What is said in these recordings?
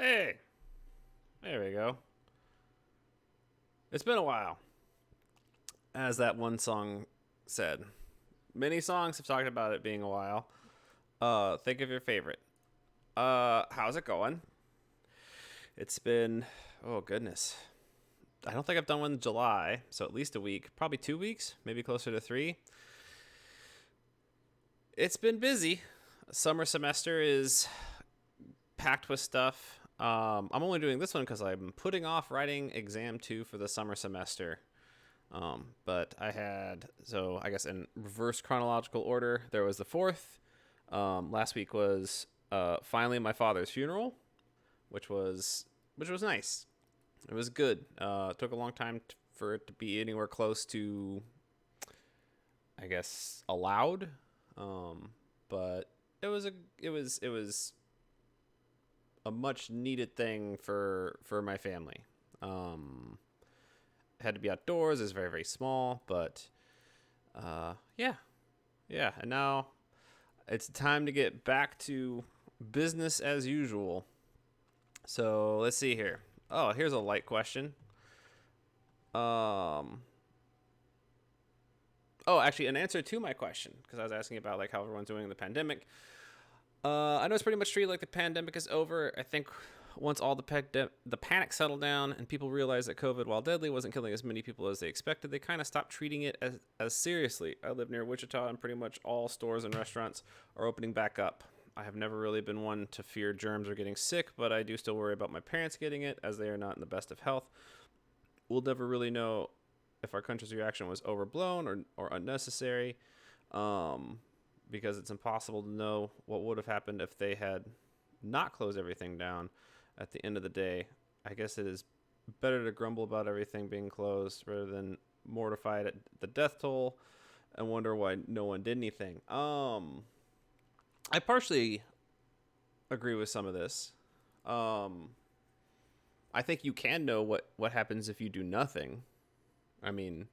Hey, there we go. It's been a while, as that one song said. Many songs have talked about it being a while. Think of your favorite. How's it going? It's been, oh goodness. I don't think I've done one in July, so at least a week. Probably 2 weeks, maybe closer to three. It's been busy. Summer semester is packed with stuff. I'm only doing this one because I'm putting off writing exam two for the summer semester. But I had, so I guess in reverse chronological order, there was the fourth. Last week was finally my father's funeral, which was nice. It was good. It took a long time for it to be anywhere close to, I guess, allowed. But it was a much needed thing for my family. It had to be outdoors. It was very small, but yeah, yeah. And now it's time to get back to business as usual. So let's see here. Oh, here's a light question. Um, oh, actually, an answer to my question because I was asking about like how everyone's doing in the pandemic. I know it's pretty much treated like the pandemic is over. I think once all the panic settled down and people realized that COVID, while deadly, wasn't killing as many people as they expected, they kind of stopped treating it as seriously. I live near Wichita, and pretty much all stores and restaurants are opening back up. I have never really been one to fear germs or getting sick, but I do still worry about my parents getting it as they are not in the best of health. We'll never really know if our country's reaction was overblown or unnecessary. Um, because it's impossible to know what would have happened if they had not closed everything down. At the end of the day, I guess it is better to grumble about everything being closed rather than mortified at the death toll and wonder why no one did anything. I partially agree with some of this. Um, I think you can know what happens if you do nothing. I mean,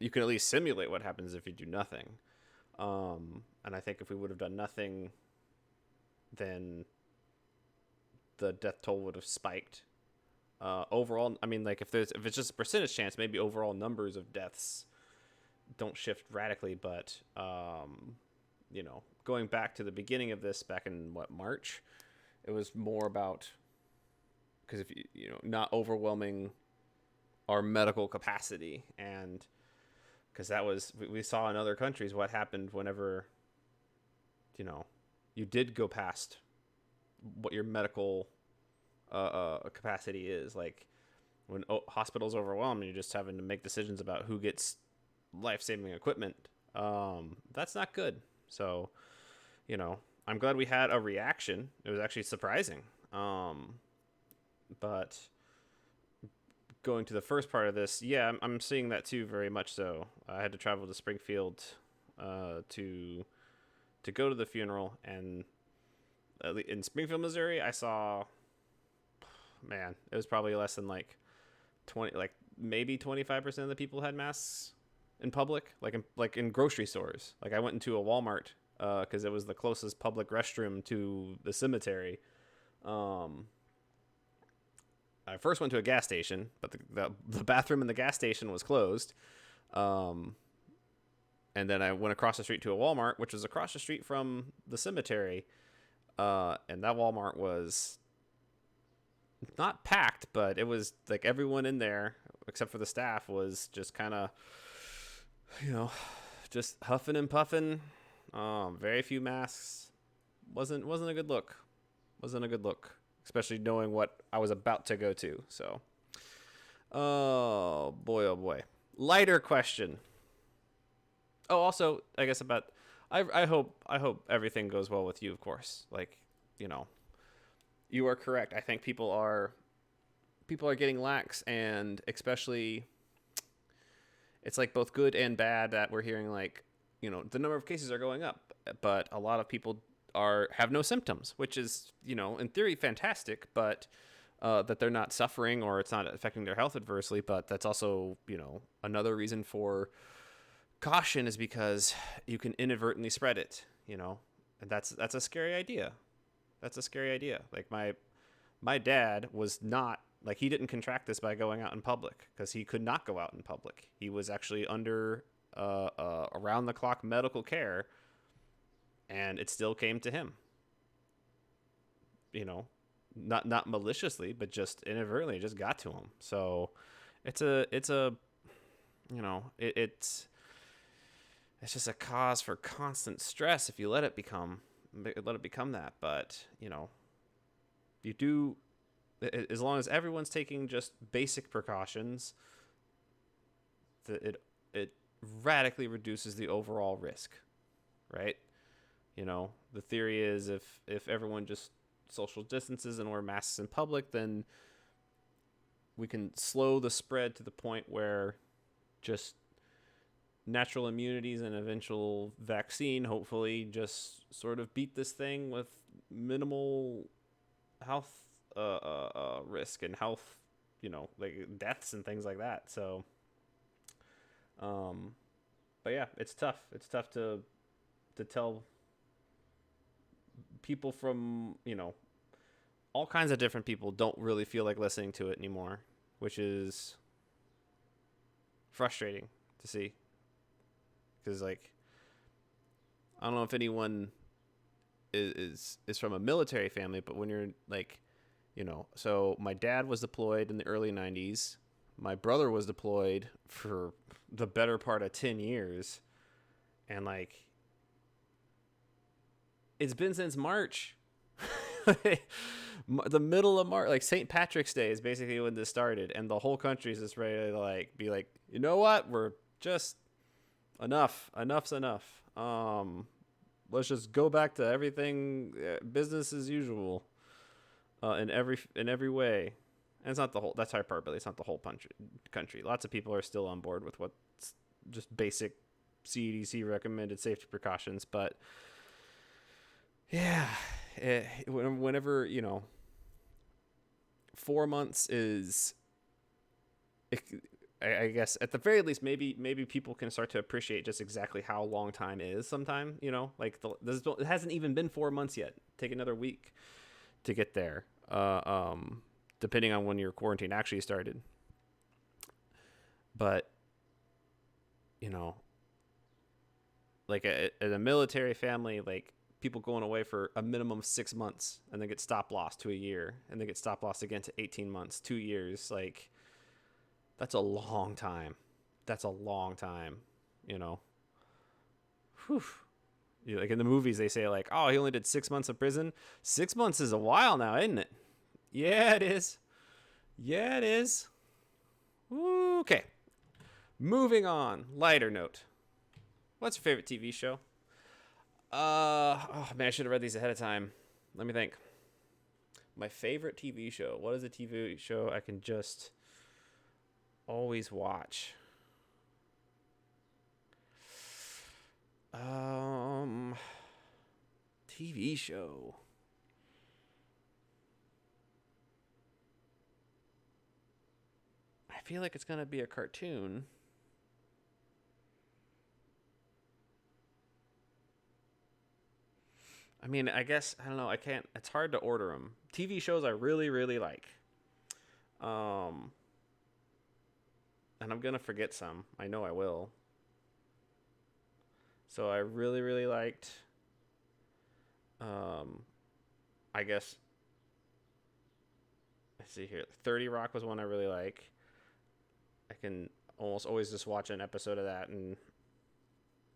you can at least simulate what happens if you do nothing. And I think if we would have done nothing, then the death toll would have spiked. Overall, I mean, like if it's just a percentage chance, maybe overall numbers of deaths don't shift radically. But going back to the beginning of this, back in what March, it was more about because if not overwhelming our medical capacity and because that was we saw in other countries what happened whenever you know you did go past what your medical capacity is like when hospitals overwhelmed and you're just having to make decisions about who gets life-saving equipment. That's not good. So I'm glad we had a reaction. It was actually surprising. But going to the first part of this, yeah, I'm seeing that too, very much so. I had to travel to Springfield to go to the funeral, and in Springfield, Missouri, I saw, man, it was probably less than like 20, like maybe 25% of the people had masks in public, like in grocery stores. Like I went into a Walmart because it was the closest public restroom to the cemetery. Um, I first went to a gas station, but the bathroom in the gas station was closed. Um, and then I went across the street to a Walmart, which was across the street from the cemetery. And that Walmart was not packed, but it was like everyone in there, except for the staff, was just kind of, just huffing and puffing. Very few masks. Wasn't a good look. Wasn't a good look, especially knowing what I was about to go to. So, oh boy, oh boy. Lighter question. Oh, also, I guess about. I hope everything goes well with you. Of course, like you know, you are correct. I think people are getting lax, and especially it's like both good and bad that we're hearing like the number of cases are going up, but a lot of people are have no symptoms, which is in theory fantastic, but that they're not suffering or it's not affecting their health adversely. But that's also another reason for caution is because you can inadvertently spread it, and that's a scary idea. That's a scary idea. Like my dad was not like, he didn't contract this by going out in public, because he could not go out in public. He was actually under around the clock medical care, and it still came to him. You know, not maliciously, but just inadvertently, it just got to him. So it's a you know, it's just a cause for constant stress if you let it become that. But you know, you do, as long as everyone's taking just basic precautions, it radically reduces the overall risk, right? You know, the theory is, if everyone just social distances and wear masks in public, then we can slow the spread to the point where just natural immunities and eventual vaccine hopefully just sort of beat this thing with minimal health risk and health, you know, like deaths and things like that. So but yeah, it's tough to tell people from, you know, all kinds of different people don't really feel like listening to it anymore, which is frustrating to see. Because, like, I don't know if anyone is from a military family, but when you're like, you know, so my dad was deployed in the early 90s. My brother was deployed for the better part of 10 years. And, like, it's been since March. The middle of March, like St. Patrick's Day is basically when this started, and the whole country is just ready to like be like, you know what, we're just enough's enough. Let's just go back to everything, business as usual, in every way. And it's not the whole, that's hyperbole, it's not the whole country. Lots of people are still on board with what's just basic CDC recommended safety precautions, but yeah, whenever, you know, 4 months is, I guess at the very least, maybe people can start to appreciate just exactly how long time is sometime, you know, like it hasn't even been 4 months yet. Take another week to get there, depending on when your quarantine actually started. But, you know, like a military family, like, people going away for a minimum of 6 months and then get stop loss to a year, and then get stop loss again to 18 months, 2 years. Like, that's a long time. You know, whew. Like in the movies, they say like, oh, he only did 6 months of prison. 6 months is a while now, isn't it? Yeah, it is. Okay. Moving on. Lighter note. What's your favorite TV show? Oh man, I should have read these ahead of time. Let me think. My favorite TV show. What is a TV show I can just always watch? TV show. I feel like it's gonna be a cartoon. I mean, I guess, I don't know. I can't, it's hard to order them. TV shows I really, really like. And I'm going to forget some. I know I will. So I really, really liked, I guess, let's see here. 30 Rock was one I really like. I can almost always just watch an episode of that and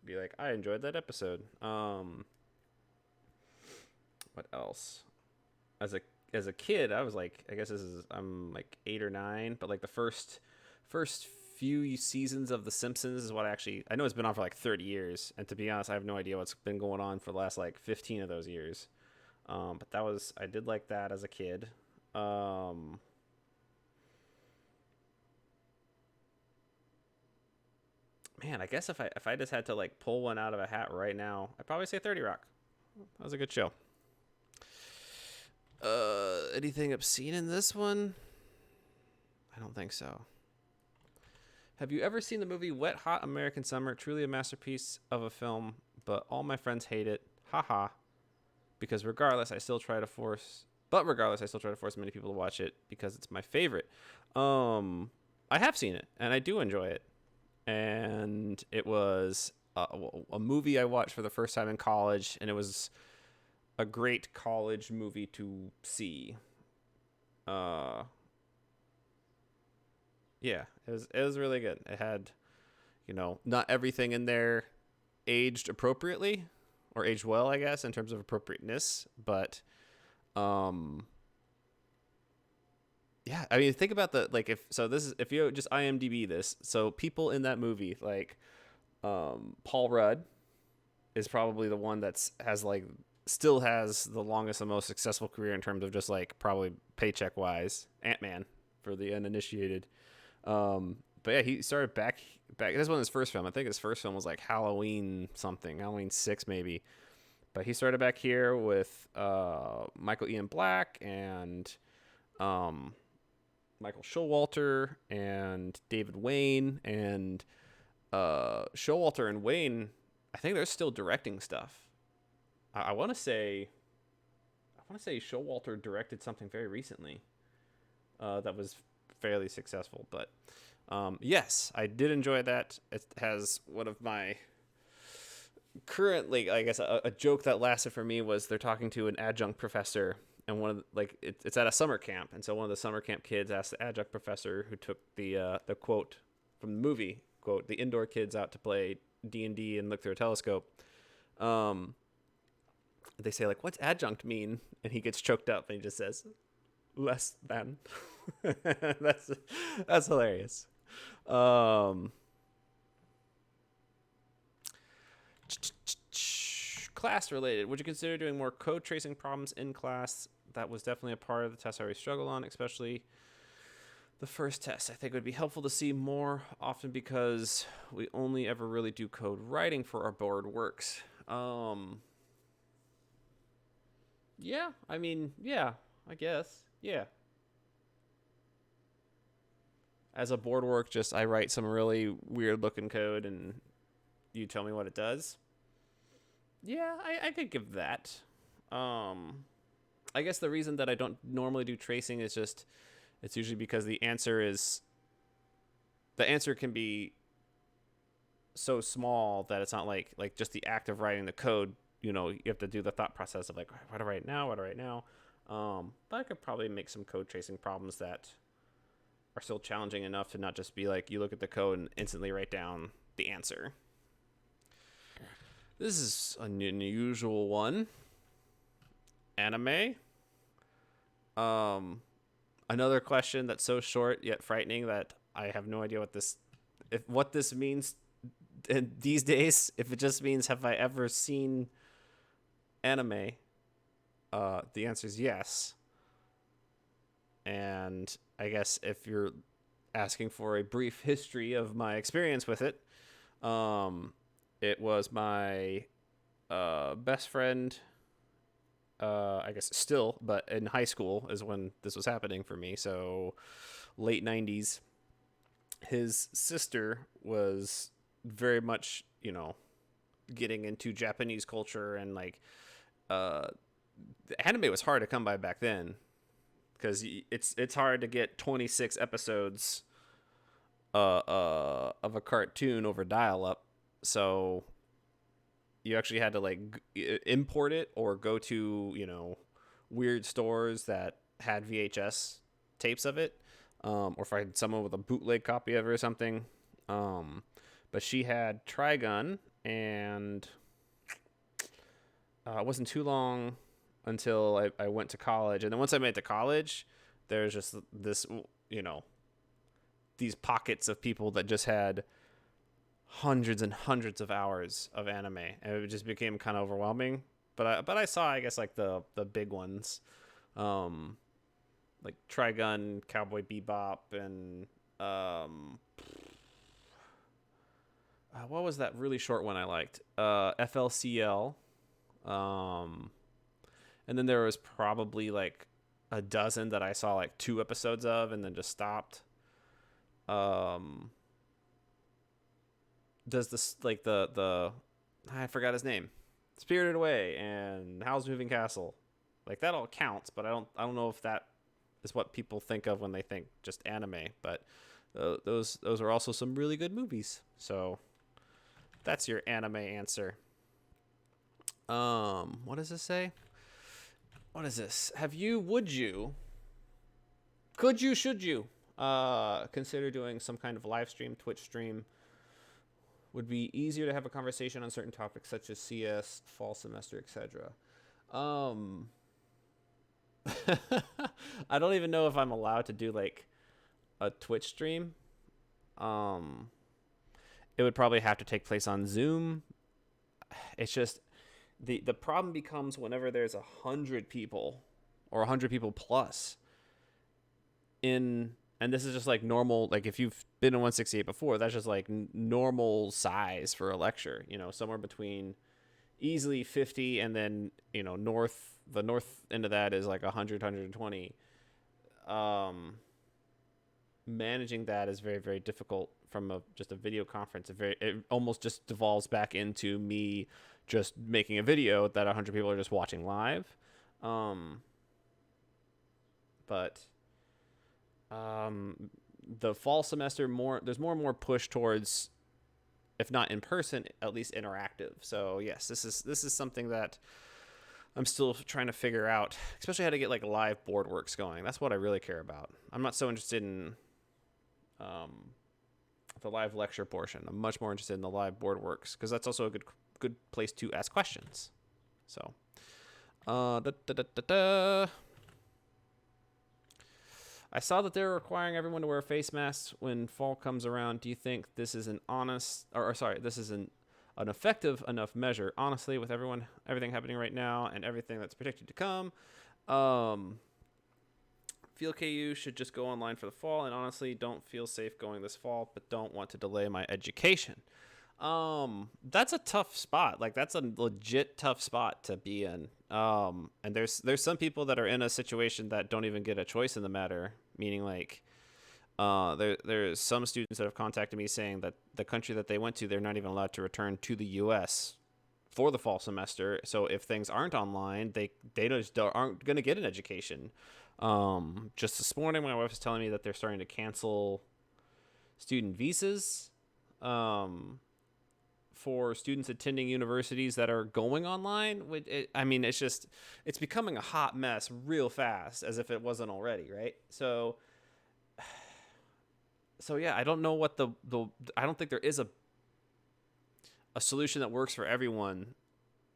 be like, I enjoyed that episode. What else? As a kid, I was like, I guess I'm like 8 or 9, but like the first few seasons of The Simpsons is what I know it's been on for like 30 years, and to be honest, I have no idea what's been going on for the last like 15 of those years. But I did like that as a kid. Man, I guess if I just had to like pull one out of a hat right now, I'd probably say 30 Rock. That was a good show. Anything obscene in this one? I don't think so. Have you ever seen the movie Wet Hot American Summer? Truly a masterpiece of a film, but all my friends hate it. Haha. Because regardless, I still try to force But regardless, I still try to force many people to watch it because it's my favorite. I have seen it and I do enjoy it. And it was a movie I watched for the first time in college, and it was a great college movie to see. Uh, yeah, it was really good. It had, not everything in there aged appropriately or aged well, I guess, in terms of appropriateness, but um yeah, I mean, think about the like if you just IMDb this, so people in that movie like Paul Rudd is probably the one that's has like still has the longest and most successful career in terms of just like probably paycheck wise. Ant-Man for the uninitiated. But yeah, he started back. This was his first film. I think his first film was like Halloween 6 maybe. But he started back here with Michael Ian Black and Michael Showalter and David Wayne, and Showalter and Wayne. I think they're still directing stuff. I want to say Showalter directed something very recently that was fairly successful. But yes, I did enjoy that. It has one of my currently, I guess, a joke that lasted for me was they're talking to an adjunct professor, and one of it's at a summer camp, and so one of the summer camp kids asked the adjunct professor who took the quote from the movie, quote, the indoor kids out to play D&D and look through a telescope. They say like, what's adjunct mean? And he gets choked up and he just says, less than. that's hilarious. Class related. Would you consider doing more code tracing problems in class? That was definitely a part of the test I always struggle on, especially the first test. I think it would be helpful to see more often because we only ever really do code writing for our board works. Yeah, I mean, yeah, I guess. Yeah. As a board work, just I write some really weird looking code and you tell me what it does. Yeah, I could give that. I guess the reason that I don't normally do tracing is just it's usually because the answer can be so small that it's not like just the act of writing the code. You have to do the thought process of like, what do I write now? What do I write now? But I could probably make some code tracing problems that are still challenging enough to not just be like you look at the code and instantly write down the answer. This is an unusual one. Anime. Another question that's so short yet frightening that I have no idea what this means these days. If it just means have I ever seen anime? The answer is yes. And I guess if you're asking for a brief history of my experience with it, it was my best friend, I guess still, but in high school is when this was happening for me. So late 90s. His sister was very much, getting into Japanese culture, and like the anime was hard to come by back then because it's hard to get 26 episodes of a cartoon over dial-up. So you actually had to like import it or go to weird stores that had VHS tapes of it, or find someone with a bootleg copy of it or something. But she had Trigun, and it wasn't too long until I went to college. And then once I made it to college, there's just this, these pockets of people that just had hundreds and hundreds of hours of anime, and it just became kind of overwhelming. But I saw, I guess, like the big ones, like Trigun, Cowboy Bebop, and what was that really short one I liked? FLCL, and then there was probably like a dozen that I saw like 2 episodes of and then just stopped. Does this like the I forgot his name, Spirited Away and Howl's Moving Castle, Like that all counts, but I don't know if that is what people think of when they think just anime. But those are also some really good movies. So that's your anime answer. What does this say? What is this? Could you, should you, consider doing some kind of live stream, Twitch stream? Would be easier to have a conversation on certain topics such as CS, fall semester, etc. Um, I don't even know if I'm allowed to do like a Twitch stream. Um, it would probably have to take place on Zoom. It's just the problem becomes whenever there's 100 people or 100 people plus in, and this is just like normal, like if you've been in 168 before, that's just like normal size for a lecture, somewhere between easily 50 and then the north end of that is like 100, 120. Managing that is very, very difficult from just a video conference. It almost just devolves back into me just making a video that 100 people are just watching live. But the fall semester, there's more and more push towards, if not in person, at least interactive. So yes, this is something that I'm still trying to figure out, especially how to get like live board works going. That's what I really care about. I'm not so interested in the live lecture portion. I'm much more interested in the live board works because that's also a good place to ask questions. So, I saw that they're requiring everyone to wear face masks when fall comes around. Do you think this is this is an effective enough measure? Honestly, with everything happening right now and everything that's predicted to come, feel KU should just go online for the fall, and honestly don't feel safe going this fall, but don't want to delay my education. That's a tough spot. Like that's a legit tough spot to be in. And there's some people that are in a situation that don't even get a choice in the matter, meaning like there's some students that have contacted me saying that the country that they went to, they're not even allowed to return to the US for the fall semester. So if things aren't online, they just aren't going to get an education. Just this morning, my wife was telling me that they're starting to cancel student visas for students attending universities that are going online. It's becoming a hot mess real fast, as if it wasn't already, right? So yeah, I don't know what I don't think there is a solution that works for everyone.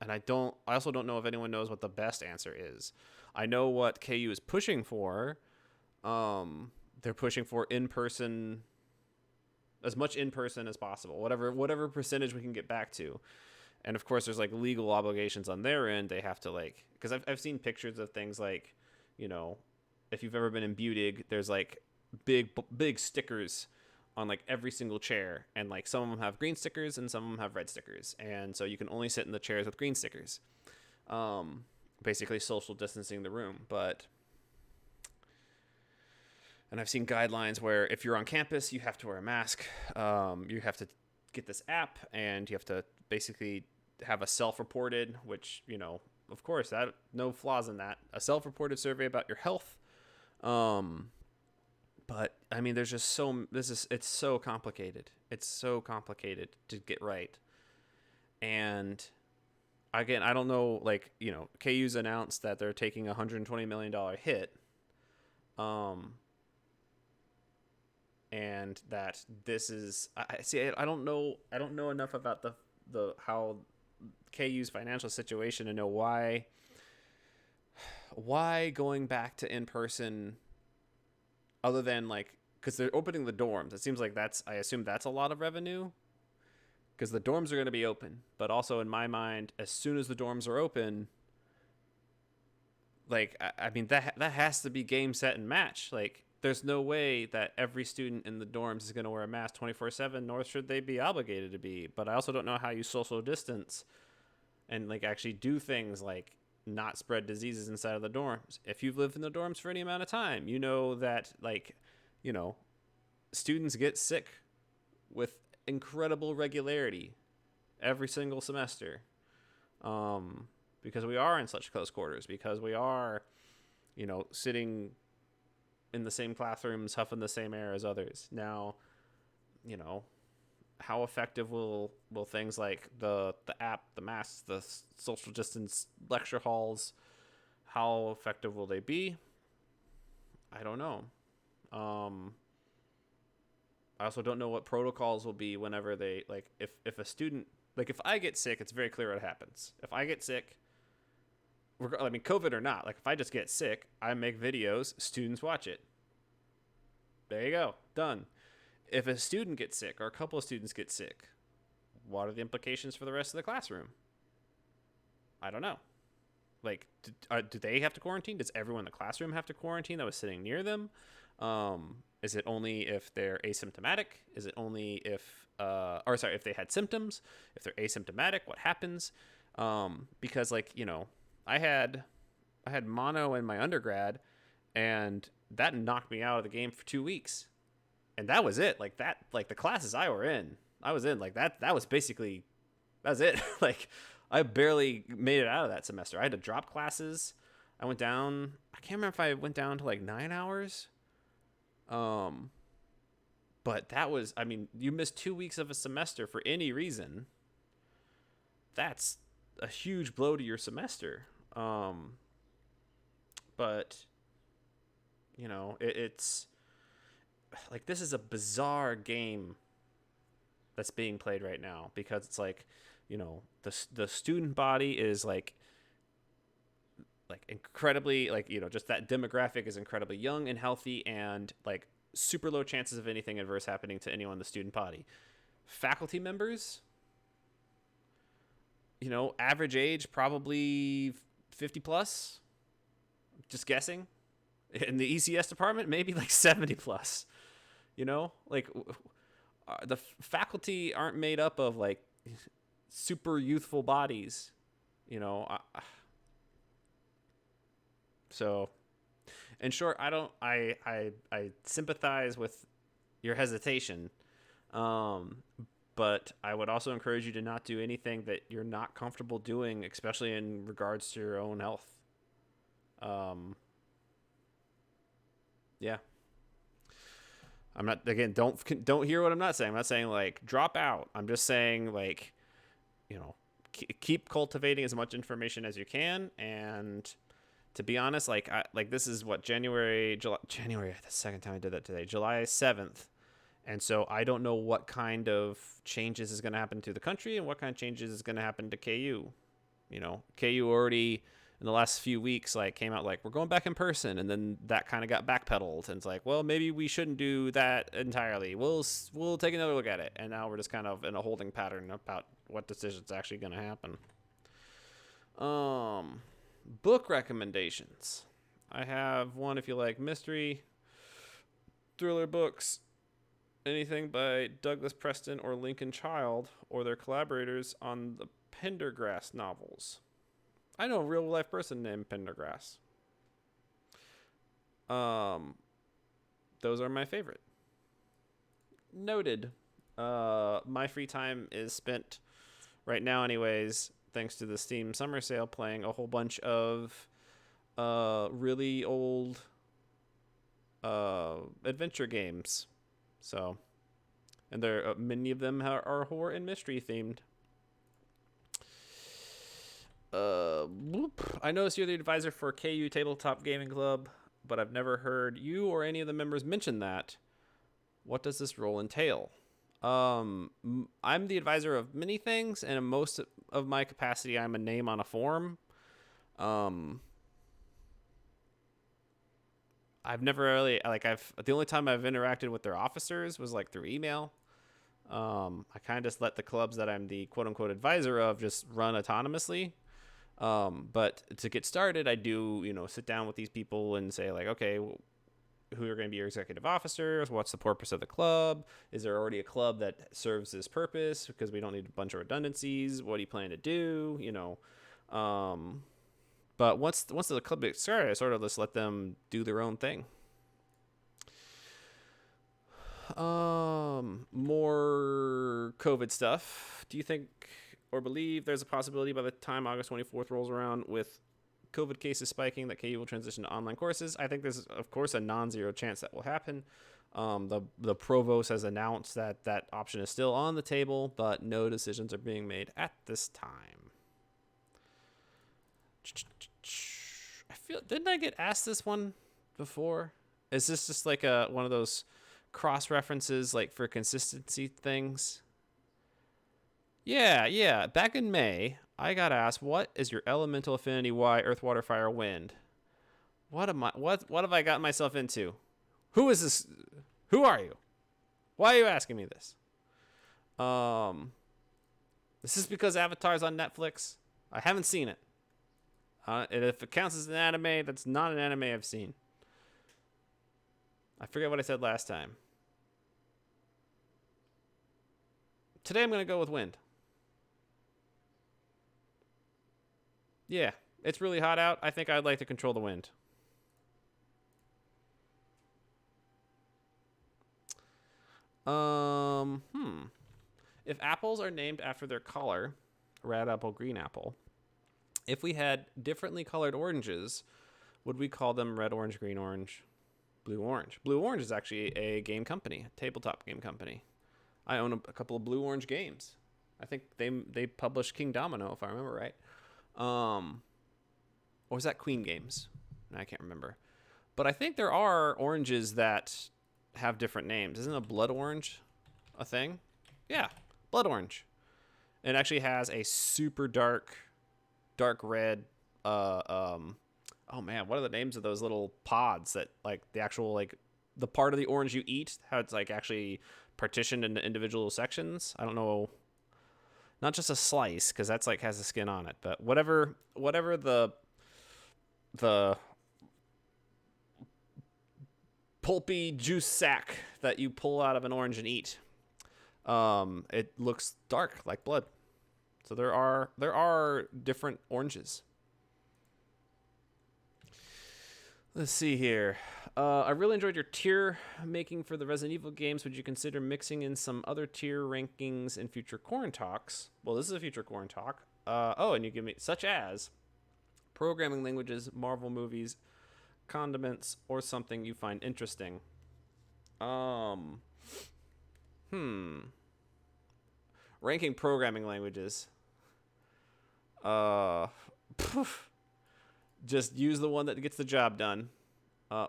And I also don't know if anyone knows what the best answer is. I know what KU is pushing for. They're pushing for in-person, as much in-person as possible, whatever percentage we can get back to. And of course, there's like legal obligations on their end. They have to like, because I've seen pictures of things like, if you've ever been in Budig, there's like big stickers on like every single chair, and like some of them have green stickers and some of them have red stickers, and so you can only sit in the chairs with green stickers, basically social distancing the room. And I've seen guidelines where if you're on campus, you have to wear a mask, you have to get this app, and you have to basically have a self-reported, which of course, that no flaws in that, a self-reported survey about your health. But I mean, there's just it's so complicated. It's so complicated to get right. And again, I don't know, like, KU's announced that they're taking a $120 million hit. And that this is, I don't know enough about the how KU's financial situation to know why going back to in-person, other than like, because they're opening the dorms. It seems like I assume that's a lot of revenue, because the dorms are going to be open. But also in my mind, as soon as the dorms are open, like, I mean, that has to be game, set, and match. Like, there's no way that every student in the dorms is going to wear a mask 24/7, nor should they be obligated to be. But I also don't know how you social distance and like actually do things like not spread diseases inside of the dorms. If you've lived in the dorms for any amount of time, you know that, like, students get sick with incredible regularity every single semester. because we are in such close quarters, because we are, sitting in the same classrooms, huffing the same air as others. Now, how effective will things like the app, the masks, the social distance lecture halls, how effective will they be? I don't know. I also don't know what protocols will be whenever they, like, if a student, like, if I get sick, it's very clear what happens. If I get sick, COVID or not, like, if I just get sick, I make videos, students watch it. There you go, done. If a student gets sick or a couple of students get sick, what are the implications for the rest of the classroom? I don't know. Like, do they have to quarantine? Does everyone in the classroom have to quarantine that was sitting near them? Is it only if they're asymptomatic? Is it only if if they had symptoms? If they're asymptomatic, what happens? Because, like, I had mono in my undergrad, and that knocked me out of the game for 2 weeks, and that was it. Like the classes I was in, like that was basically, that's it. Like, I barely made it out of that semester. I had to drop classes. I went down. I can't remember if I went down to like 9 hours. But that was, I mean, you miss 2 weeks of a semester for any reason. That's a huge blow to your semester. But it's like, this is a bizarre game that's being played right now, because it's like, the student body is like incredibly, like, just that demographic is incredibly young and healthy, and like super low chances of anything adverse happening to anyone in the student body. Faculty members, average age probably 50 plus, just guessing. In the ECS department, maybe like 70 plus. Like, the faculty aren't made up of like super youthful bodies. So, in short, I sympathize with your hesitation, but I would also encourage you to not do anything that you're not comfortable doing, especially in regards to your own health. Yeah. I'm not, again, don't hear what I'm not saying. I'm not saying like drop out. I'm just saying, like, keep cultivating as much information as you can. And to be honest, like, this is what, January, the second time I did that today, July 7th. And so I don't know what kind of changes is going to happen to the country and what kind of changes is going to happen to KU. KU already in the last few weeks, like, came out like, we're going back in person, and then that kind of got backpedaled, and it's like, well, maybe we shouldn't do that entirely. We'll take another look at it. And now we're just kind of in a holding pattern about what decision's actually going to happen. Book recommendations. I have one if you like mystery, thriller books, anything by Douglas Preston or Lincoln Child, or their collaborators on the Pendergrass novels. I know a real life person named Pendergrass. Those are my favorite. Noted. My free time is spent right now, anyways, thanks to the Steam summer sale, playing a whole bunch of really old adventure games. So, and there many of them are horror and mystery themed. I noticed you're the advisor for KU Tabletop Gaming Club, but I've never heard you or any of the members mention that. What does this role entail? I'm the advisor of many things, and in most of my capacity, I'm a name on a forum. I've never really, like, the only time I've interacted with their officers was like through email. I kind of just let the clubs that I'm the quote unquote advisor of just run autonomously. But to get started, I do, sit down with these people and say, like, okay, who are going to be your executive officers? What's the purpose of the club? Is there already a club that serves this purpose? Because we don't need a bunch of redundancies. What do you plan to do? But once the club gets started, I sort of just let them do their own thing. More COVID stuff. Do you think or believe there's a possibility by the time August 24th rolls around with COVID cases spiking that KU will transition to online courses. I think there's, of course, a non-zero chance that will happen. The provost has announced that that option is still on the table, but no decisions are being made at this time. Didn't I get asked this one before? Is this just like one of those cross references, like for consistency things? Yeah. Back in May, I got asked, "What is your elemental affinity? Why Earth, Water, Fire, Wind?" What have I gotten myself into? Who is this? Who are you? Why are you asking me this? This is because Avatar's on Netflix. I haven't seen it. And if it counts as an anime, that's not an anime I've seen. I forget what I said last time. Today I'm going to go with Wind. Yeah, it's really hot out. I think I'd like to control the wind. If apples are named after their color, red apple, green apple, if we had differently colored oranges, would we call them red, orange, green, orange, blue, orange? Blue Orange is actually a game company, a tabletop game company. I own a couple of Blue Orange games. I think they published King Domino, if I remember right. Or was that Queen Games? I can't remember. But I think there are oranges that have different names. Isn't a blood orange a thing? Yeah, blood orange. It actually has a super dark red. Oh man, what are the names of those little pods that like the actual like the part of the orange you eat? How it's like actually partitioned into individual sections. I don't know. Not just a slice, because that's like has the skin on it, but whatever the pulpy juice sack that you pull out of an orange and eat, it looks dark like blood. So there are different oranges. Let's see here. I really enjoyed your tier making for the Resident Evil games. Would you consider mixing in some other tier rankings in future Quarantalks? Well, this is a future Quarantalk. And you give me such as programming languages, Marvel movies, condiments, or something you find interesting. Ranking programming languages. Just use the one that gets the job done.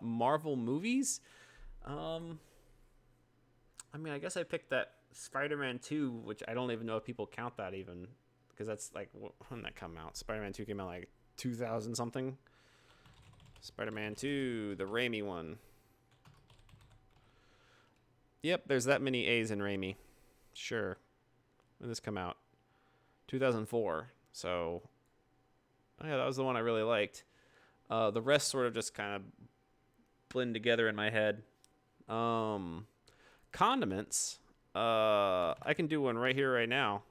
Marvel movies. I mean, I guess I picked that Spider-Man 2, which I don't even know if people count that even, because that's like when that come out. Spider-Man 2 came out like 2000 something. Spider-Man 2, the Raimi one. Yep, there's that many A's in Raimi. Sure. When did this come out? 2004. So, oh yeah, that was the one I really liked. The rest sort of just kind of blend together in my head. Condiments. I can do one right here, right now.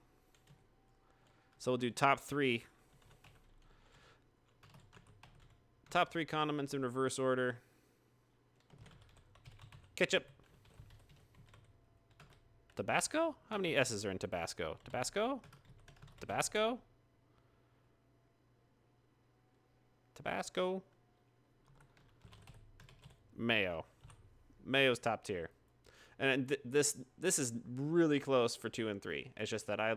So we'll do top three. Top three condiments in reverse order. Ketchup. Tabasco? How many S's are in Tabasco? Tabasco? Tabasco? Tabasco? Mayo. Mayo's top tier. And this is really close for 2 and 3. It's just that I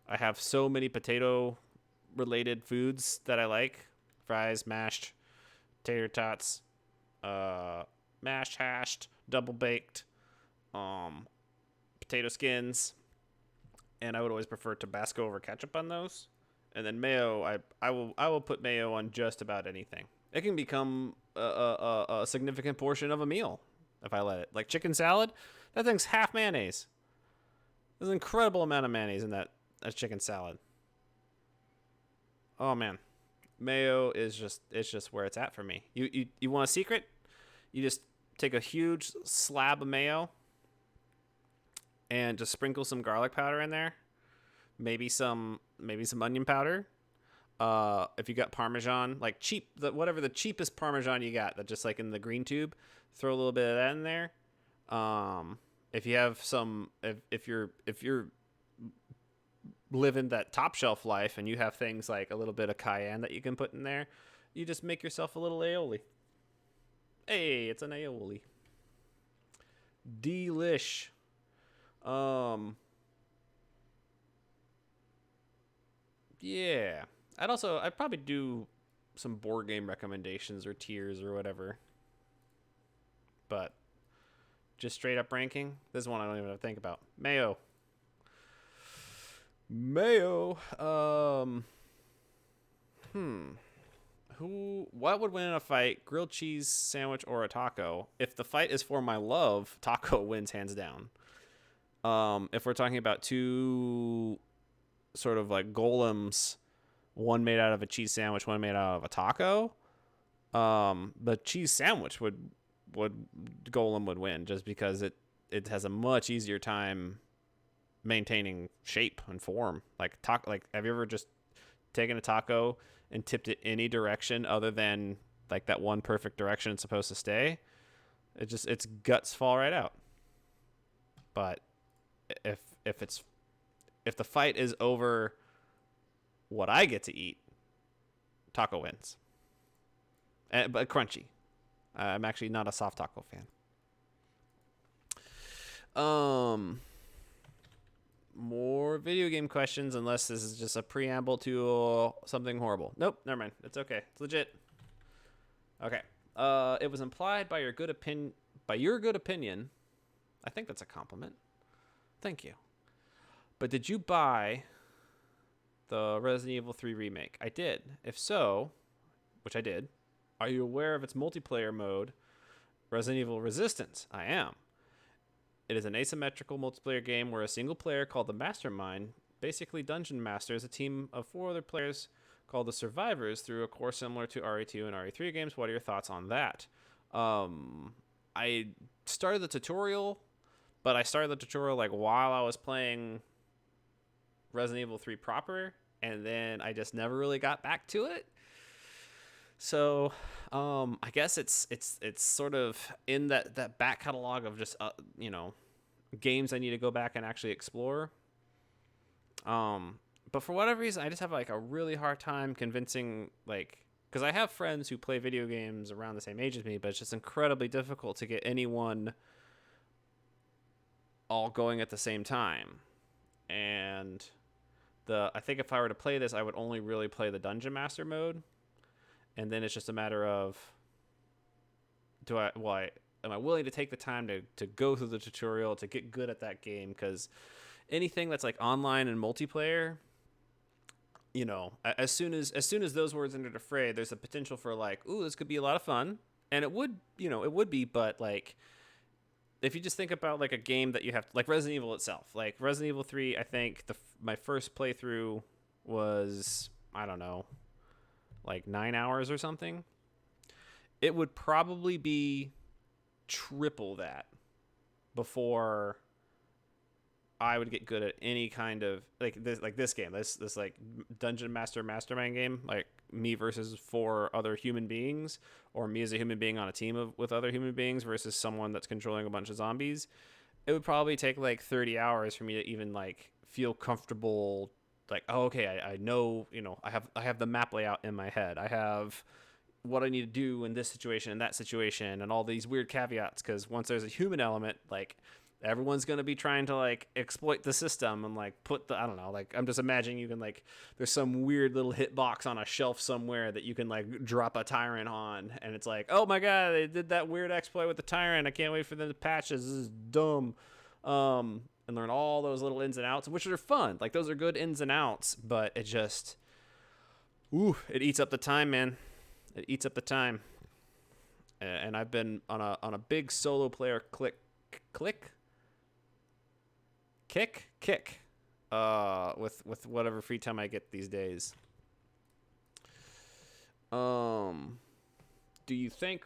have so many potato related foods that I like. Fries, mashed, tater tots, mashed, hashed, double baked, potato skins, and I would always prefer Tabasco over ketchup on those. And then mayo, I will put mayo on just about anything. It can become a significant portion of a meal if I let it. Like chicken salad, that thing's half mayonnaise. There's an incredible amount of mayonnaise in that chicken salad. Oh man, mayo is just where it's at for me. You want a secret? You just take a huge slab of mayo and just sprinkle some garlic powder in there. Maybe some onion powder. If you got Parmesan, like whatever the cheapest Parmesan you got, that just like in the green tube, throw a little bit of that in there. If you have if you're living that top shelf life and you have things like a little bit of cayenne that you can put in there, you just make yourself a little aioli. Hey, it's an aioli. Delish. Yeah. I'd probably do some board game recommendations or tiers or whatever. But just straight up ranking, this is one I don't even have to think about. Mayo. What would win in a fight, grilled cheese sandwich or a taco? If the fight is for my love, taco wins hands down. If we're talking about two sort of like golems, one made out of a cheese sandwich, one made out of a taco, the cheese sandwich would golem would win, just because it has a much easier time maintaining shape and form. Like have you ever just taken a taco and tipped it any direction other than like that one perfect direction it's supposed to stay? Its guts fall right out. But if the fight is over what I get to eat, taco wins. But crunchy. I'm actually not a soft taco fan. More video game questions, unless this is just a preamble to something horrible. Nope, never mind. It's okay. It's legit. Okay. It was implied by your good opinion. I think that's a compliment. Thank you. But did you buy the Resident Evil 3 remake? I did. If so, which I did, are you aware of its multiplayer mode, Resident Evil Resistance? I am. It is an asymmetrical multiplayer game where a single player called the Mastermind basically dungeon masters a team of 4 other players called the Survivors through a course similar to RE2 and RE3 games. What are your thoughts on that? I started the tutorial, but I started the tutorial like while I was playing Resident Evil 3 proper, and then I just never really got back to it. So I guess it's sort of in that back catalog of just games I need to go back and actually explore. But for whatever reason, I just have like a really hard time convincing, like, because I have friends who play video games around the same age as me, but it's just incredibly difficult to get anyone all going at the same time. And I think if I were to play this, I would only really play the Dungeon Master mode. And then it's just a matter of, am I willing to take the time to go through the tutorial to get good at that game? Because anything that's like online and multiplayer, as soon as those words enter the fray, there's a potential for like, ooh, this could be a lot of fun. And it would be, but like, if you just think about like a game that you have, like Resident Evil itself, like Resident Evil 3, I think my first playthrough was, I don't know, like 9 hours or something. It would probably be triple that before I would get good at any kind of this game, this like Dungeon Master Mastermind game, like me versus 4 other human beings, or me as a human being on a team with other human beings versus someone that's controlling a bunch of zombies. It would probably take like 30 hours for me to even like feel comfortable. Like, oh, okay, I know, I have the map layout in my head. I have what I need to do in this situation and that situation and all these weird caveats, because once there's a human element, like everyone's going to be trying to like exploit the system and like I don't know, like I'm just imagining you can like, there's some weird little hitbox on a shelf somewhere that you can like drop a tyrant on, and it's like, oh my god, they did that weird exploit with the tyrant. I can't wait for them to patch this. This is dumb. And learn all those little ins and outs, which are fun. Like those are good ins and outs, but it just, it eats up the time, man. It eats up the time. And I've been on a big solo player kick with whatever free time I get these days. Do you think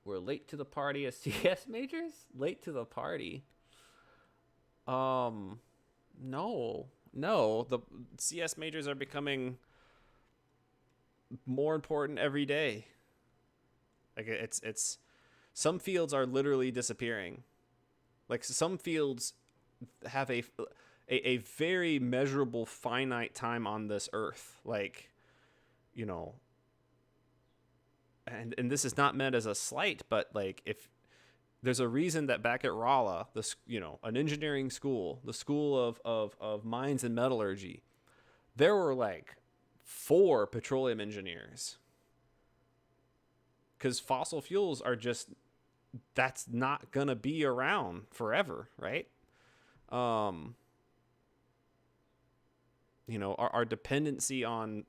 we're late to the party as CS majors? Late to the party? No. The CS majors are becoming more important every day. Like it's some fields are literally disappearing. Like some fields have a very measurable finite time on this earth. Like, you know, and this is not meant as a slight, but like, if there's a reason that back at Rolla, this, you know, an engineering school, the school of mines and metallurgy, there were like 4 petroleum engineers, because fossil fuels are just, that's not gonna be around forever, right? um you know, our dependency on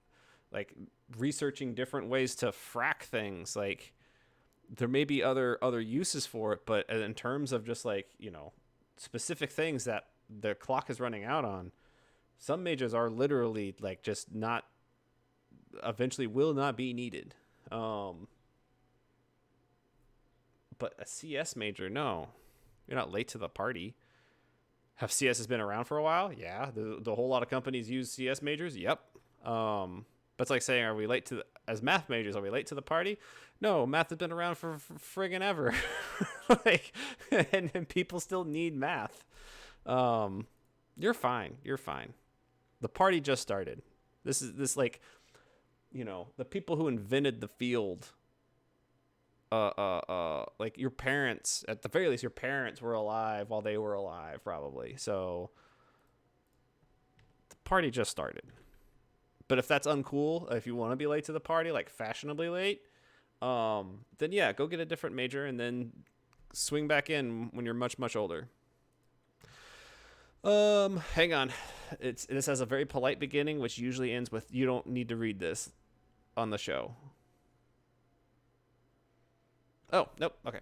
like researching different ways to frack things, like there may be other uses for it, but in terms of just like, you know, specific things that the clock is running out on, some majors are literally like just not, eventually will not be needed. um but a CS major, no, you're not late to the party. Have CS has been around for a while? Yeah, the whole lot of companies use CS majors. Yep. But it's like saying, are we late to as math majors? Are we late to the party? No, math has been around for friggin' ever. Like, and people still need math. Um, you're fine. You're fine. The party just started. This like, you know, the people who invented the field. Like your parents, at the very least, your parents were alive while they were alive, probably. So the party just started. But if that's uncool, if you want to be late to the party, like fashionably late, then yeah, go get a different major and then swing back in when you're much, much older. Hang on. This has a very polite beginning, which usually ends with, "You don't need to read this on the show." Oh, nope. Okay.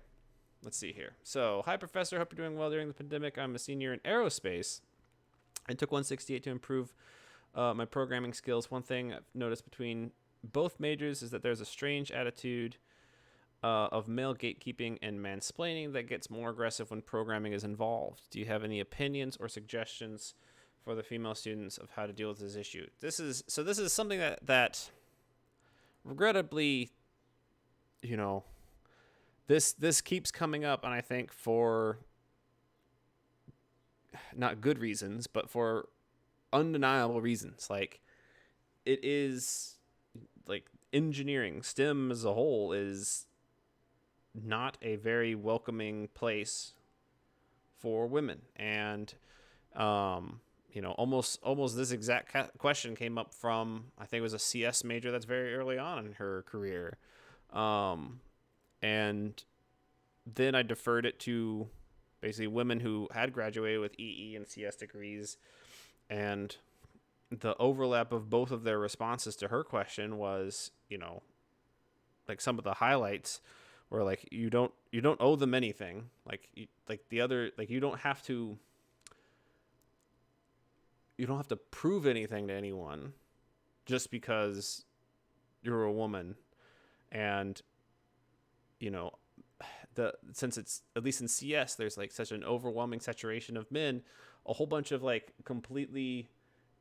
Let's see here. So, hi, Professor. Hope you're doing well during the pandemic. I'm a senior in aerospace. I took 168 to improve my programming skills. One thing I've noticed between both majors is that there's a strange attitude of male gatekeeping and mansplaining that gets more aggressive when programming is involved. Do you have any opinions or suggestions for the female students of how to deal with this issue? This is something that regrettably, you know, this keeps coming up, and I think for not good reasons, but for undeniable reasons. Like, it is like engineering, STEM as a whole is not a very welcoming place for women. And you know, almost this exact question came up from, I think it was a CS major that's very early on in her career. And then I deferred it to basically women who had graduated with EE and CS degrees, and the overlap of both of their responses to her question was, you know, like some of the highlights were like, you don't owe them anything. Like, the other, like, you don't have to prove anything to anyone just because you're a woman. And, you know, since it's, at least in CS, there's like such an overwhelming saturation of men, a whole bunch of like completely,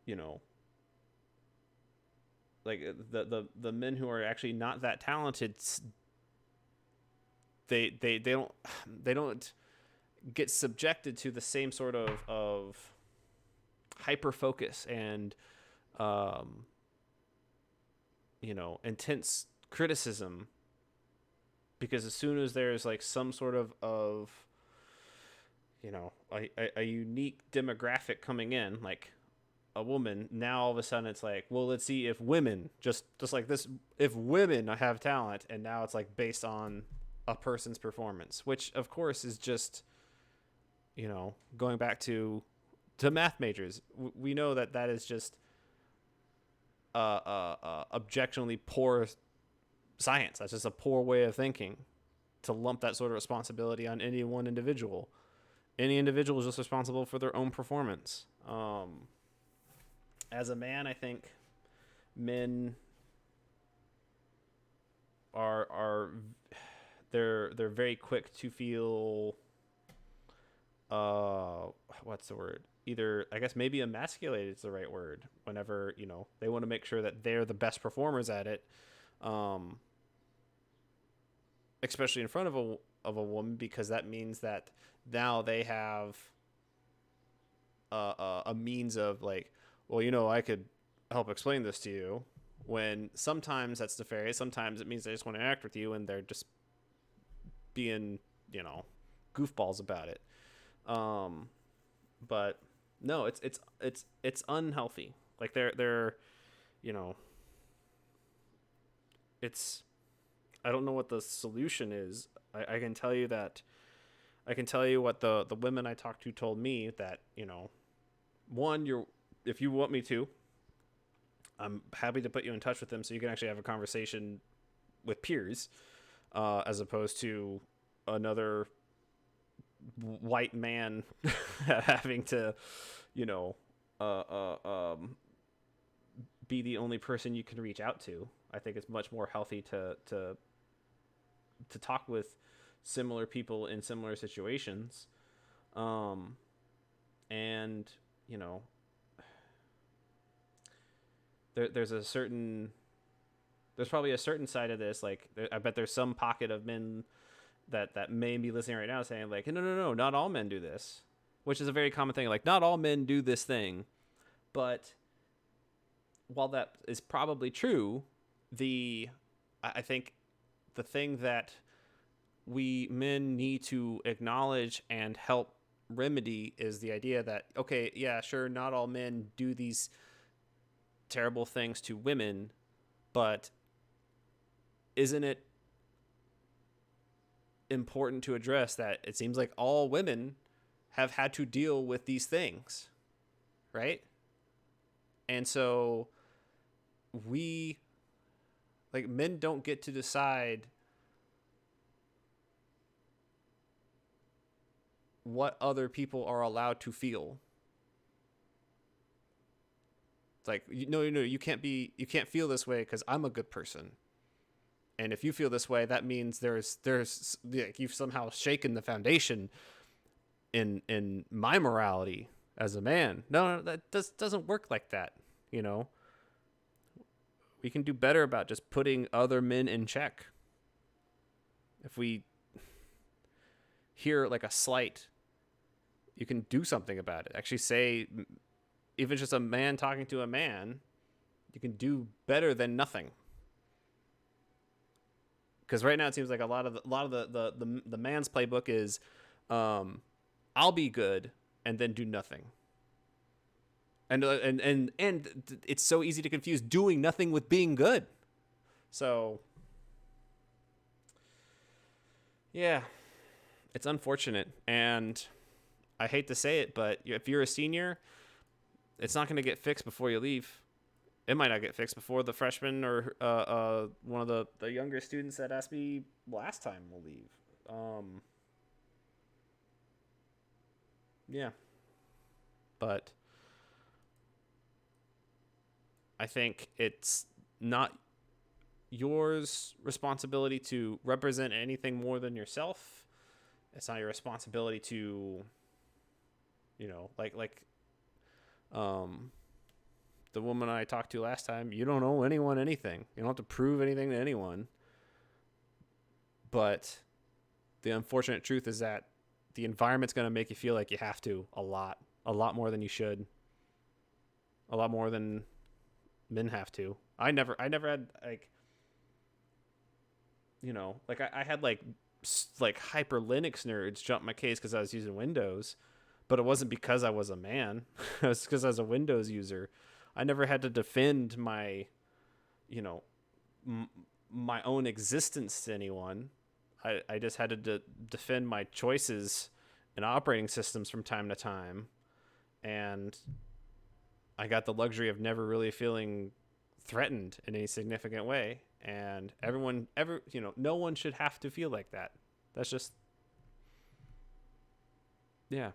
you know, like the men who are actually not that talented, they don't get subjected to the same sort of hyper focus and you know, intense criticism, because as soon as there's like some sort of you know, a unique demographic coming in, like a woman, now all of a sudden it's like, well, let's see if women, just like this, if women have talent, and now it's like based on a person's performance, which of course is just, you know, going back to math majors, we know that is just objectively poor science. That's just a poor way of thinking, to lump that sort of responsibility on any one individual. Any individual is just responsible for their own performance. As a man, I think men are they're very quick to feel what's the word? Either, I guess maybe emasculated is the right word. Whenever, you know, they want to make sure that they're the best performers at it, especially in front of a woman, because that means that now they have a means of like, well, I could help explain this to you, when sometimes that's nefarious. Sometimes it means they just want to interact with you and they're just being, goofballs about it. But no, it's unhealthy. Like they're, you know, it's, I don't know what the solution is. I can tell you that, I can tell you what the women I talked to told me, that, one, if you want me to, I'm happy to put you in touch with them so you can actually have a conversation with peers, as opposed to another white man having to, you know, be the only person you can reach out to. I think it's much more healthy to talk with similar people in similar situations. And, there's probably a certain side of this. Like, I bet there's some pocket of men that may be listening right now saying like, no, not all men do this, which is a very common thing. Like, not all men do this thing. But while that is probably true, I think the thing that we men need to acknowledge and help remedy is the idea that, okay, yeah, sure, not all men do these terrible things to women, but isn't it important to address that it seems like all women have had to deal with these things, right? And so men don't get to decide what other people are allowed to feel. It's like, no, you can't feel this way because I'm a good person. And if you feel this way, that means there's like, you've somehow shaken the foundation in my morality as a man. No, that doesn't work like that. We can do better about just putting other men in check. If we hear like a slight, you can do something about it. Actually say, even just a man talking to a man, you can do better than nothing. Because right now it seems like a lot of the man's playbook is, I'll be good and then do nothing. And it's so easy to confuse doing nothing with being good. So yeah, it's unfortunate, and I hate to say it, but if you're a senior, it's not going to get fixed before you leave. It might not get fixed before the freshman or one of the younger students that asked me last time will leave. Yeah. But I think it's not yours responsibility to represent anything more than yourself. It's not your responsibility to, the woman I talked to last time, you don't owe anyone anything. You don't have to prove anything to anyone. But the unfortunate truth is that the environment's going to make you feel like you have to a lot more than you should. A lot more than men have to. I never had like, I had like hyper Linux nerds jump my case because I was using Windows, but it wasn't because I was a man. It was because I was a Windows user. I never had to defend my, my own existence to anyone. I just had to defend my choices in operating systems from time to time. And I got the luxury of never really feeling threatened in any significant way. And no one should have to feel like that. That's just, yeah.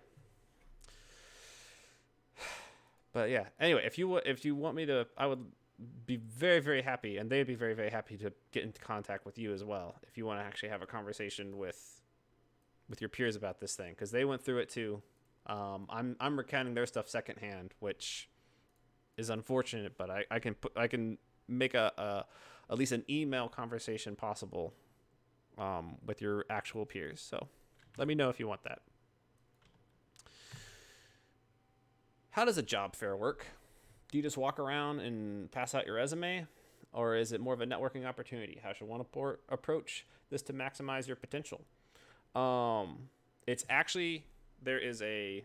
But yeah, anyway, if you want me to, I would be very, very happy, and they'd be very, very happy to get into contact with you as well, if you want to actually have a conversation with your peers about this thing, because they went through it too. I'm recounting their stuff secondhand, which is unfortunate, but I can make a at least an email conversation possible with your actual peers. So let me know if you want that. How does a job fair work? Do you just walk around and pass out your resume? Or is it more of a networking opportunity? How should one approach this to maximize your potential? It's actually, there is a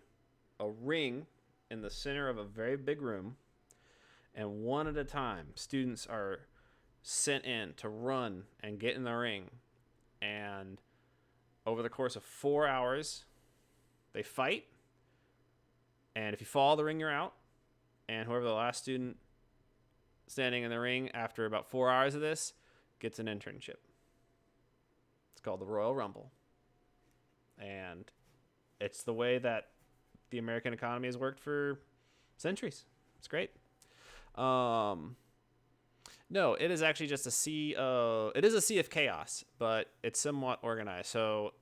ring in the center of a very big room, and one at a time, students are sent in to run and get in the ring. And over the course of 4 hours, they fight. And if you fall the ring, you're out. And whoever the last student standing in the ring after about 4 hours of this gets an internship. It's called the Royal Rumble. And it's the way that the American economy has worked for centuries. It's great. No, it is actually just a sea of, it is a sea of chaos, but it's somewhat organized. So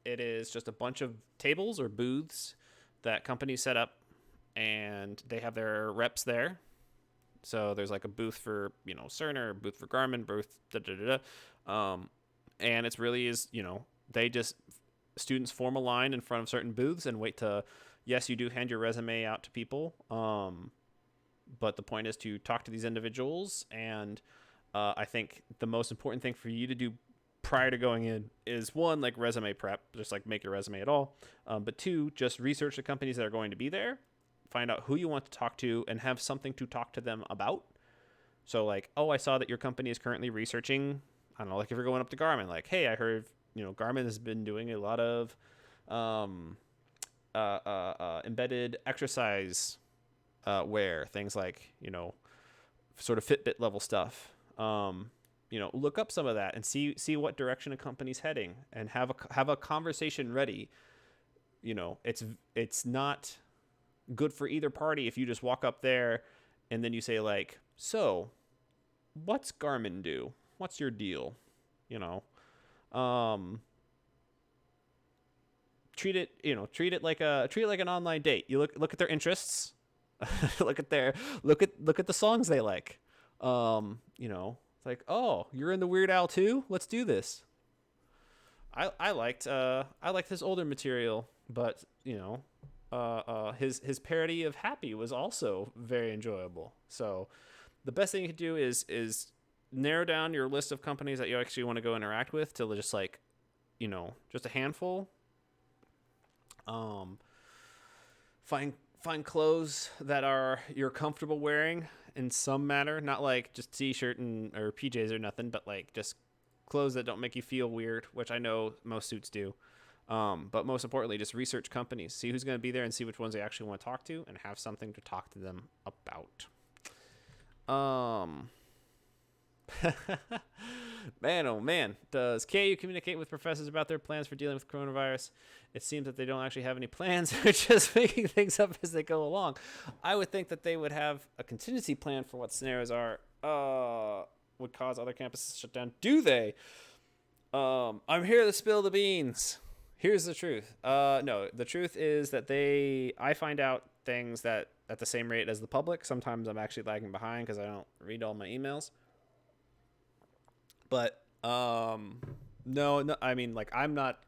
it is just a bunch of tables or booths that companies set up, and they have their reps there. So there's like a booth for, Cerner, booth for Garmin, booth, and it's really is, they just, students form a line in front of certain booths and wait to, yes, you do hand your resume out to people. But the point is to talk to these individuals. And I think the most important thing for you to do prior to going in is, one, like resume prep, just like make your resume at all. But two, just research the companies that are going to be there, find out who you want to talk to, and have something to talk to them about. So like, oh, I saw that your company is currently researching, I don't know, like if you're going up to Garmin, like, hey, I heard, Garmin has been doing a lot of embedded exercise wear, things like, sort of Fitbit level stuff. Look up some of that and see what direction a company's heading, and have a conversation ready. It's not good for either party if you just walk up there and then you say like, so what's Garmin do? What's your deal? Treat it like an online date. You look at their interests, look at the songs they like. It's like, oh, you're into Weird Al too? Let's do this. I liked his older material, but his parody of Happy was also very enjoyable. So the best thing you can do is narrow down your list of companies that you actually want to go interact with to just like, just a handful. Find clothes that you're comfortable wearing in some manner, not like just t-shirt or PJs or nothing, but like just clothes that don't make you feel weird, which I know most suits do. But most importantly, just research companies, see who's going to be there, and see which ones they actually want to talk to, and have something to talk to them about. Man, oh man, does KU communicate with professors about their plans for dealing with coronavirus? It seems that they don't actually have any plans. They're just making things up as they go along. I would think that they would have a contingency plan for what scenarios would cause other campuses to shut down. Do they? I'm here to spill the beans. Here's the truth. No, the truth is that I find out things that at the same rate as the public. Sometimes I'm actually lagging behind because I don't read all my emails. But no, I mean, like, I'm not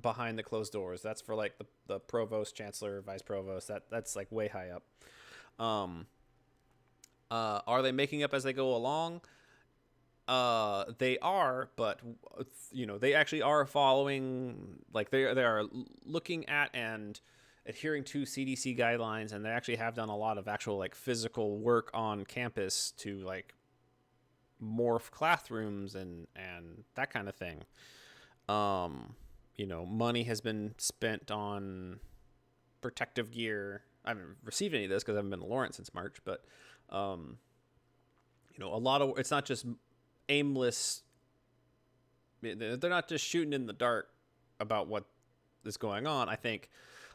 behind the closed doors. That's for like the provost, chancellor, vice provost. That's like way high up. Are they making up as they go along? They are, but they actually are following, like they are looking at and adhering to CDC guidelines, and they actually have done a lot of actual like physical work on campus to like morph classrooms and that kind of thing. Money has been spent on protective gear. I haven't received any of this because I haven't been to Lawrence since March, but a lot of, it's not just aimless. They're not just shooting in the dark about what is going on. I think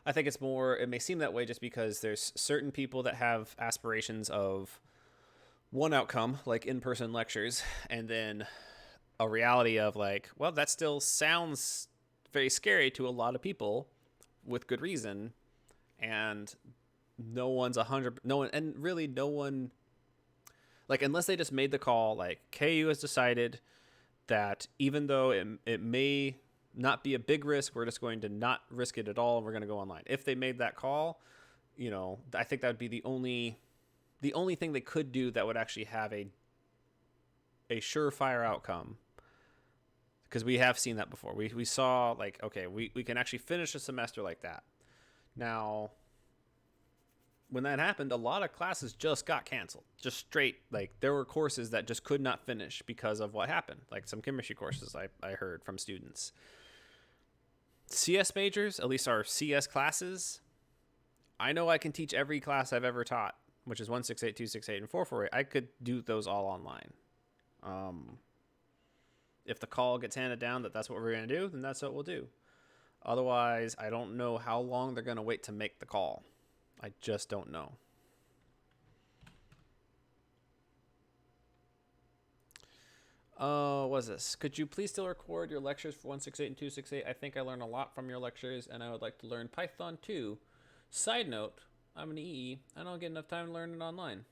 it's more, it may seem that way just because there's certain people that have aspirations of one outcome, like in-person lectures, and then a reality of like, well, that still sounds very scary to a lot of people with good reason. And no one, like, unless they just made the call, like KU has decided that even though it may not be a big risk, we're just going to not risk it at all, and we're going to go online. If they made that call, I think that would be the only thing they could do that would actually have a surefire outcome, because we have seen that before. We saw, like, okay, we can actually finish a semester like that. Now, when that happened, a lot of classes just got canceled, just straight. Like, there were courses that just could not finish because of what happened, like some chemistry courses I heard from students. CS majors, at least our CS classes, I know I can teach every class I've ever taught, which is 168, 268, and 448. I could do those all online. If the call gets handed down that that's what we're going to do, then that's what we'll do. Otherwise, I don't know how long they're going to wait to make the call. I just don't know. What's this? Could you please still record your lectures for 168 and 268? I think I learned a lot from your lectures, and I would like to learn Python too. Side note, I'm an EE. I don't get enough time to learn it online.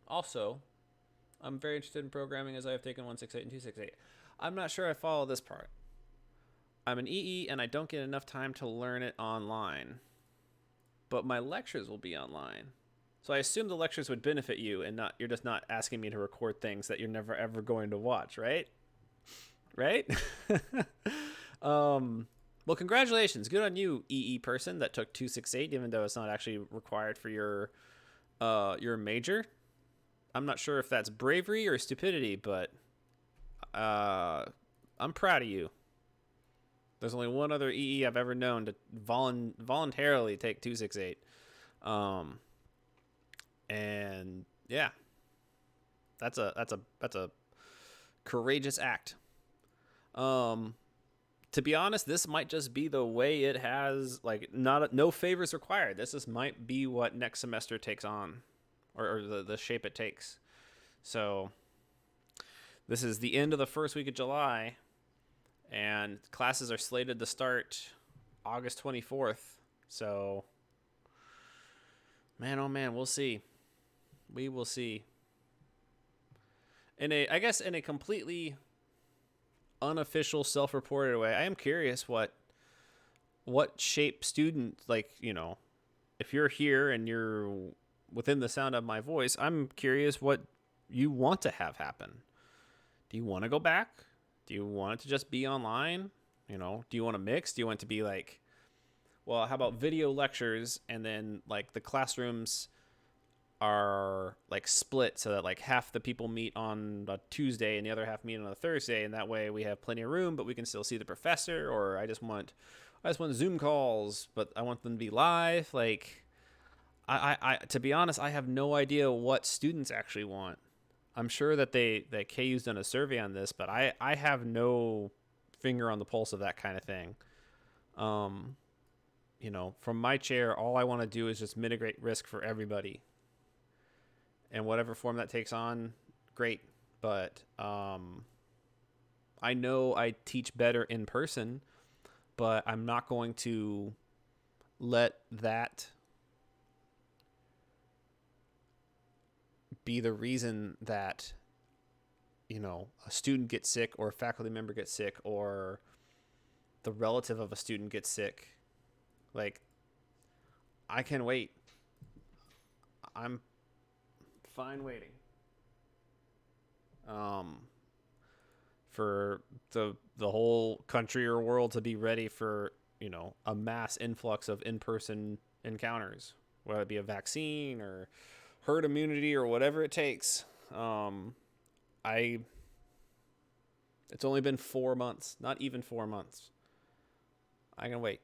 Also, I'm very interested in programming, as I have taken 168 and 268. I'm not sure I follow this part. I'm an EE and I don't get enough time to learn it online, but my lectures will be online. So I assume the lectures would benefit you, and you're just not asking me to record things that you're never ever going to watch, right? Right? Well, congratulations. Good on you, EE person that took 268, even though it's not actually required for your major. I'm not sure if that's bravery or stupidity, but I'm proud of you. There's only one other EE I've ever known to voluntarily take 268. And yeah, that's a courageous act. To be honest, this might just be the way it has, like, no favors required. This just might be what next semester takes on, or the shape it takes. So this is the end of the first week of July, and classes are slated to start August 24th. So, man, oh man, we'll see. We will see. I guess in a completely unofficial, self-reported way, I am curious what shape student, like, if you're here and you're within the sound of my voice, I'm curious what you want to have happen. Do you want to go back? Do you want it to just be online? Do you want to mix? Do you want it to be like, well, how about video lectures, and then, like, the classrooms are, like, split so that, like, half the people meet on a Tuesday and the other half meet on a Thursday, and that way we have plenty of room, but we can still see the professor? Or I just want Zoom calls, but I want them to be live. Like, I to be honest, I have no idea what students actually want. I'm sure that KU's done a survey on this, but I have no finger on the pulse of that kind of thing. From my chair, all I want to do is just mitigate risk for everybody. And whatever form that takes on, great. But I know I teach better in person, but I'm not going to let that be the reason that, a student gets sick, or a faculty member gets sick, or the relative of a student gets sick. Like, I can wait. I'm fine waiting. For the whole country or world to be ready for, a mass influx of in-person encounters, whether it be a vaccine or herd immunity or whatever it takes. It's only been 4 months, not even 4 months. I can wait.